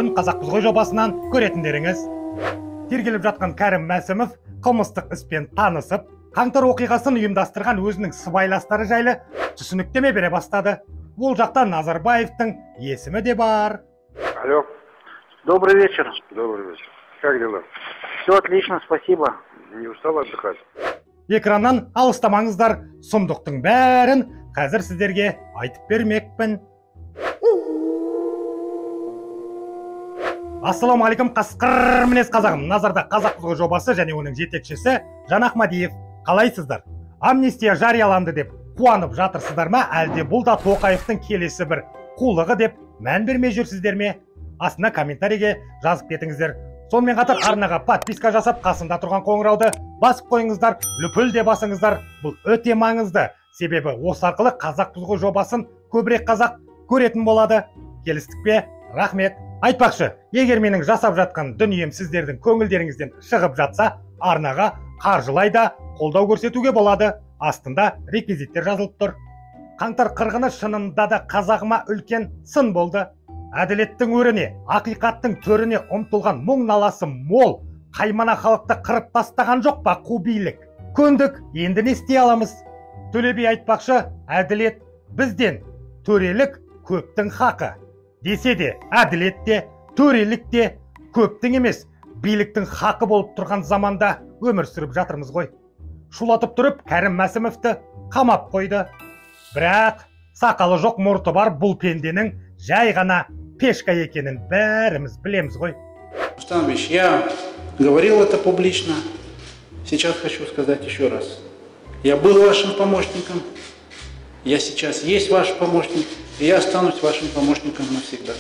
Ассалаумағалейкум, Қазақпыз ғой жобасынан көретіндеріңіз. Тергеліп жатқан Кәрім Мәсімов қылмыстық іспен танысып, қаңтар оқиғасын ұйымдастырған өзінің сыбайластары жайлы түсініктеме бере бастады. Ол жақта Назарбаевтың есімі де бар. Алло. Добрый вечер. Добрый вечер. Как дела? Все отлично, спасибо. Не устал отдыхать? Экраннан алыстамаңыздар, сұмдықтың бәрін қазір сіздерге айтып бермекпін. Ассалаумағалейкум, қасқыр мінез қазағым. Назарда Қазақпыз ғой жобасы және оның жетекшісі Жан Ахмадиев. Қалайсыздар? Амнистия жарияланды деп қуанып жатырсыздар ма, әлде бұл да Тоқаевтың келесі бір қулығы деп мән бермей жүрсіздер ме? Астына комментарийге жазып кетіңіздер. Сонымен қатар арнаға подписка жасап, қасында тұрған қоңырауды басып қойыңыздар, лүпіл де басыңыздар. Бұл өте маңызды. Себебі осы арқылы Қазақпыз ғой жобасын көбірек қазақ көретін болады. Келістік пе? Рахмет. Айтпақшы, егер менің жасап жатқан дүнием сіздердің көңілдеріңізден шығып жатса, арнаға қаржылай да қолдау көрсетуге болады. Астында реквизиттер жазылып тұр. Қаңтар қырғыны шынында да қазағыма үлкен сын болды. Әділеттің өріне, ақиқаттың төріне ұмтылған мұң наласы мол, қаймана халықты қырып тастаған жоқ па қу билік? Көндік, енді не істей аламыз? Төле би айтпақшы, әділет бізден, төрелік көптің хақы. Десе де, әділет те, төрелік те көптің емес, биліктің хақы болып тұрған заманда өмір сүріп жатырмыз ғой. Шулатып тұрып, Кәрім Мәсімовті қамап қойды. Бірақ сақалы жоқ, мұрты бар бұл пенденің жай ғана пешка екенін бәріміз білеміз ғой. Станович, я говорил это публично. Сейчас хочу сказать еще раз. Я был вашим помощником. Я сейчас есть ваш помощник. И я останусь вашим помощником навсегда.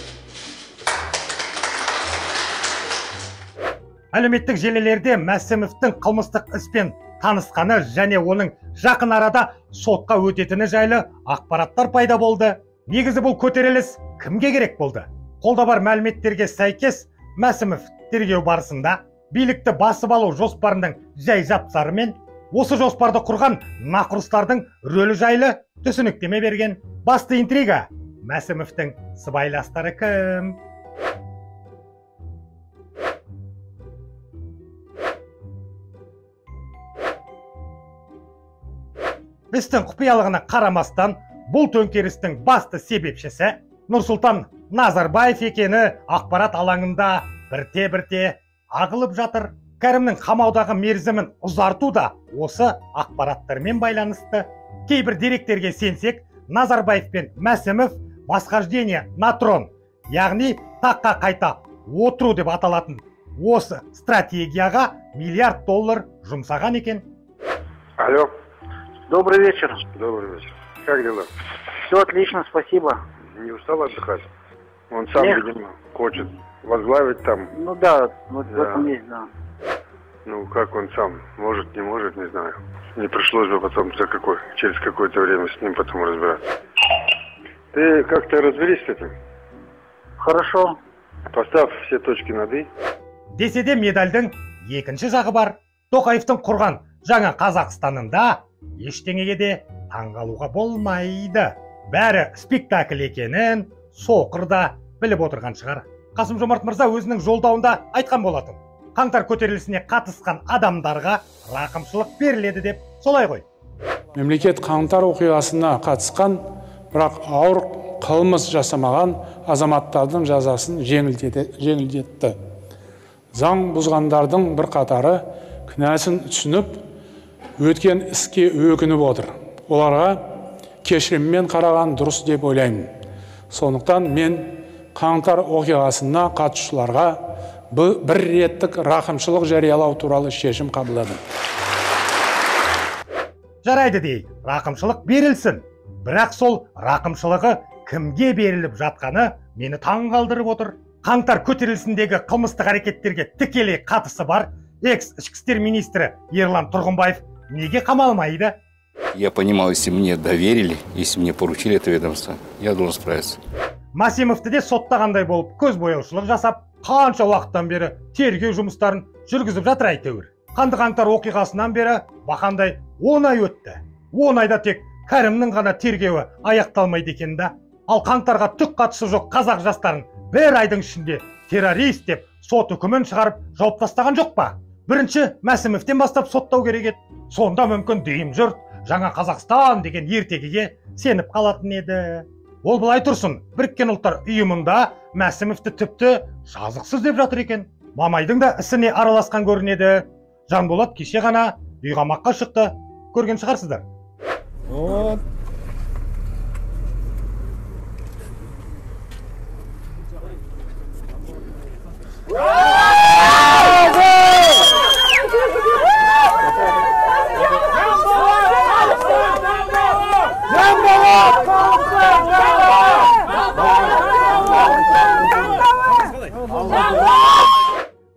Әлеуметтік желілерде Мәсімовтің қылмыстық іспен танысқаны және оның жақын арада сотқа өтетіні жайлы ақпараттар пайда болды. Негізі бұл көтеріліс кімге керек болды? Қолда бар мәліметтерге сәйкес Мәсімов тергеу барысында билікті басып алу жоспарының жай жапсары мен осы жоспарды құрған нақұрыстардың рөлі жайлы түсініктеме берген. Басты интрига — Мәсімовтің сыбайластары кім? Істің құпиялығына қарамастан, бұл төңкерістің басты себепшісі Нұрсұлтан Назарбаев екені ақпарат алаңында бірте-бірте ағылып жатыр. Кәрімнің қамаудағы мерзімін ұзарту да осы ақпараттармен байланысты. Кейбір деректерге сенсек, Назарбаев пен Мәсімов восхождение на трон, яғни таққа қайта отыру деп аталатын осы стратегияға $1 миллиард жұмсаған екен. Алло. Добрый вечер. Добрый вечер. Как дела? Все отлично, спасибо. Не устал отдыхать? Он сам, Нет. видимо, хочет возглавить там. Ну да, вот Да. в этом есть, да. Ну, как он сам? Может, не может, не знаю. Не пришлось бы потом через какое-то время с ним потом разбираться. Ты как-то разберись с этим. Хорошо. Поставь все точки над «и». Десе де медальдің екінші жағы бар. Тоқаевтың құрған жаңа Қазақстанында ештеңеге де таңғалуға болмайды. Бәрі спектакль екенін соқырда біліп отырған шығар. Қасым-Жомарт мырза өзінің жолдауында айтқан болатын. Қаңтар көтерілісіне қатысқан адамдарға рақымшылық беріледі деп, солай ғой. Мемлекет қаңтар оқиғасына қатысқан, бірақ ауыр қылмыс жасамаған азаматтардың жазасын жеңілдетті. Заң бұзғандардың бір қатары кінәсін түсініп, өткен іске өкініп отыр. Оларға кешіріммен қараған дұрыс деп ойлаймын. Сондықтан мен қаңтар оқиғасына қатысушыларға бір реттік рақымшылық жариялау туралы шешім қабылдадым. Жарайды дей, рақымшылық берілсін. Бірақ сол рақымшылығы кімге беріліп жатқаны мені таң қалдырып отыр. Қаңтар көтерілісіндегі қылмыстық әрекеттерге тікелей қатысы бар экс-ішкі істер министрі Ерлан Тұрғынбаев неге қамалмайды? Я понимаю, если мне доверили, если мне поручили это ведомство, я должен справиться. Мәсімовті де соттағандай болып көз бояушылық жасап, қанша уақыттан бері тергеу жұмыстарын жүргізіп жатыр әйтеуір. Қанды қаңтар оқиғасынан бері бақандай 10 ай өтті. 10 айда тек Кәрімнің ғана тергеуі аяқталмайды екен да. Ал қаңтарға түк қатысы жоқ қазақ жастарын бір айдың ішінде террорист деп сот үкімін шығарып жауып тастаған жоқ па? Бірінші Мәсімовтен бастап соттау керек еді. Сонда мүмкін дүйім жұрт жаңа Қазақстан деген ертегіге сеніп қалатын еді. Ол былай тұрсын, Біріккен ұлттар ұйымында Мәсімовті тіпті жазықсыз деп жатыр екен. Мамайдың да ісіне араласқан көрінеді. Жанболат кеше ғана үйғамаққа шықты. Көрген шығарсыздар.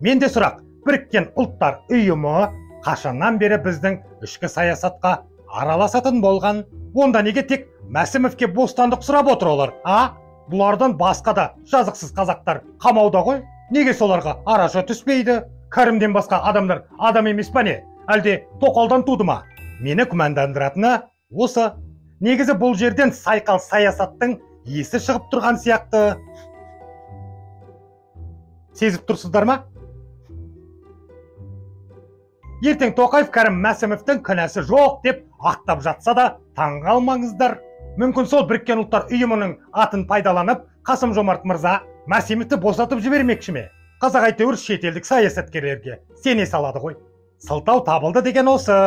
Менде сұрақ, Біріккен ұлттар ұйымы қашаннан бері біздің ішкі саясатқа араласатын болған? Онда неге тек Мәсімовке бостандық сұрап отыр олар? Бұлардан басқа да жазықсыз қазақтар қамауда ғой? Неге соларға араша түспейді? Кәрімден басқа адамдар адам емес па не? Әлде тоқалдан туды ма? Мені күмәндандыратыны осы. Негізі бұл жерден сайқал саясаттың есі шығып тұрған сияқты. Сезіп тұрсыздар ма? Ертең Тоқаев Кәрім Мәсімовтің күнәсі жоқ деп ақтап жатса да таңғалмаңыздар. Мүмкін сол Біріккен ұлттар ұйымының атын пайдаланып, Қасым-Жомарт мырза Мәсімовті босатып жібермекші ме? Қазақ әйтеуір шетелдік саясаткерлерге сене салады ғой. Сылтау табылды деген осы.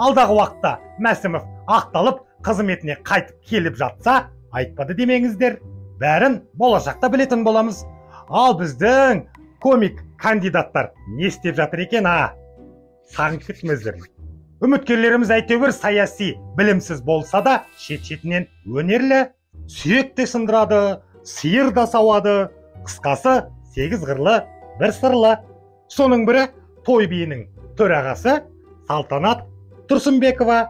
Алдағы уақытта Мәсімов ақталып, қызметіне қайтып келіп жатса, айтпады демеңіздер. Бәрін болашақта білетін боламыз. Ал біздің комик кандидаттар не істеп жатыр екен, сағын күтіңіздер. Үміткерлеріміз әйтеуір саяси білімсіз болса да, шет-шетінен өнерлі, сүйек те сындырады, сиыр да сауады. Қысқасы 8 қырлы, бір сырлы. Соның бірі той биінің төрағасы Салтанат Тұрсынбекова.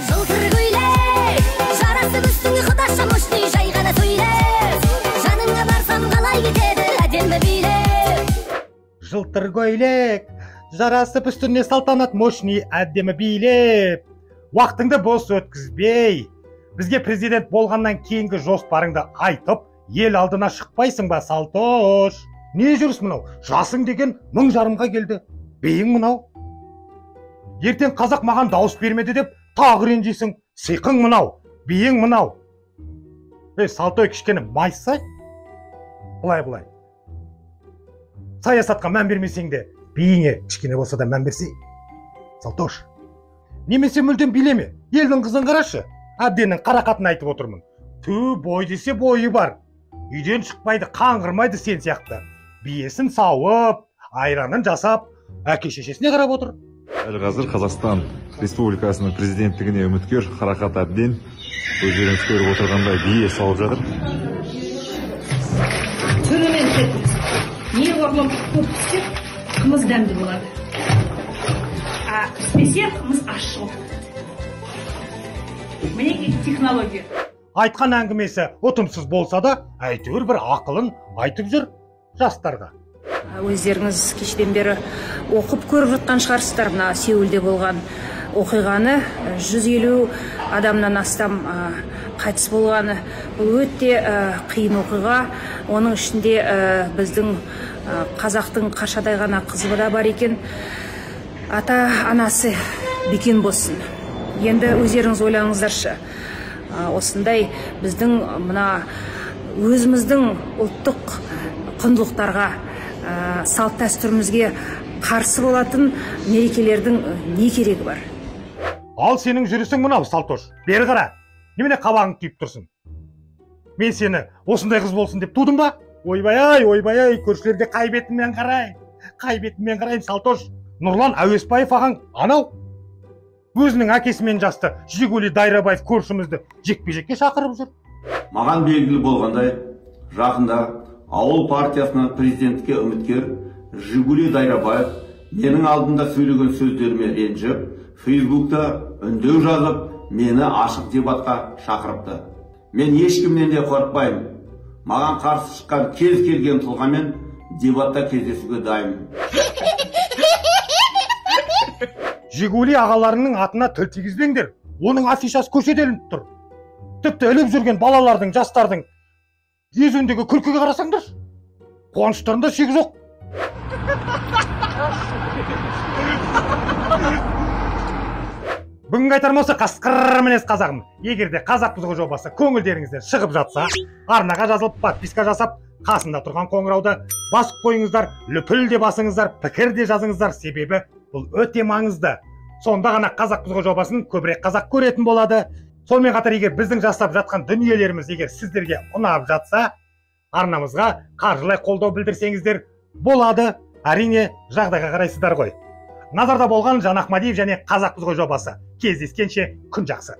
Жылтыр көйлек, жарасып үстіңе құдаша мұшты, жай ғана сөйлеп, жаныңа барсам қалай кетеді әдемі билеп. Жылтыр көйлек, жарасып үстіне салтанат мощный әдемі билеп. Уақытыңды бос өткізбей, бізге президент болғаннан кейінгі жоспарыңды айтып, ел алдына шықпайсың ба, Салтош? Не жүріс мұнау? Жасың деген 1000 жарымға келді. Бейің мұнау? Ертең қазақ маған дауыс бермеді деп тағы ренжисің. Сиқың мұнау, бейің мұнау. Салтой кішкені майсай? Бұлай. Саясатқа мән бермесең де, бейіңе кішкене болса да мән берсе. Салтош, немесе мүлдем билеме. Елдің қызын қарашы. Әбденнің қарақатын айтып отырмын. Бой десе бойы бар. Үйден шықпайды, қаңғырмайды сен сияқты. Биесін сауып, айранын жасап, әке шешесіне қарап отыр. Әлі қазір Қазақстан Республикасының президенттігіне үміткер Қарақат Әбден өздеріңіз көріп отырғандай бие сауып жатыр. Түрімен кетіңіз. Не орлым көп піссе, қымыз дәмді болады. Піспесе, қымыз ащы болады. Мінеки технология. Айтқан әңгімесі ұтымсыз болса да, әйтеуір бір ақылын айтып жүр жастарға. Өздеріңіз кешеден бері оқып көріп жатқан шығарсыздар, мына Сеулде болған оқиғаны. 150 адамнан астам қайтыс болғаны. Бұл өте қиын оқиға. Оның ішінде біздің қазақтың қаршадай ғана қызы да бар екен. Ата-анасы бекен болсын. Енді өздеріңіз ойлаңыздаршы. Осындай біздің мына өзіміздің ұлттық құндылықтарға, салт дәстүрімізге қарсы болатын мерекелердің не керегі бар? Ал сенің жүрісің мұнау, Салтош. Бері қара. Немене қабағың түйіп тұрсың? Мен сені осындай қыз болсын деп тудым ба? Ойбай-ай, көршілерге қай бетіммен қарайын, Салтош. Нұрлан Әуесбаев ағаң анау. Өзінің әкесімен жасты Жигули Дайрабаев көршімізді жекпе-жекке шақырып жүр. Маған белгілі болғандай, жақында ауыл партиясынан президентке үміткер Жигули Дайрабаев менің алдында сөйлеген сөздеріме ренжіп, Фейсбукта үндеу жазып, мені ашық дебатқа шақырыпты. Мен ешкімнен де қорықпаймын. Маған қарсы шыққан кез келген тұлғамен дебатта кездесуге дайынмын. Жигули ағаларының атына тіл тигізбеңдер. Оның афишасы көшеде ілініп тұр. Тіпті іліп жүрген балалардың, жастардың езуіндегі күлкіге қарасаңдар. қуаныштарында шек жоқ. Бүгінгі айтарым осы, қасқыр мінез қазағым. Егерде Қазақпыз ғой жобасы көңілдеріңізден шығып жатса, арнаға жазылып подписка жасап, қасында тұрған қоңырауды басып қойыңыздар, лүпіл де басыңыздар, пікір де жазыңыздар, себебі бұл өте маңызды. Сонда ғана Қазақпыз ғой жобасын көбірек қазақ көретін болады. Сонымен қатар, егер біздің жасап жатқан дүниелеріміз егер сіздерге ұнап жатса, арнамызға қаржылай қолдау білдірсеңіздер болады. Әрине, жағдайға қарайсыздар ғой. Назарда болған Жан Ахмадиев және Қазақпыз ғой жобасы. Кездескенше күн жақсы.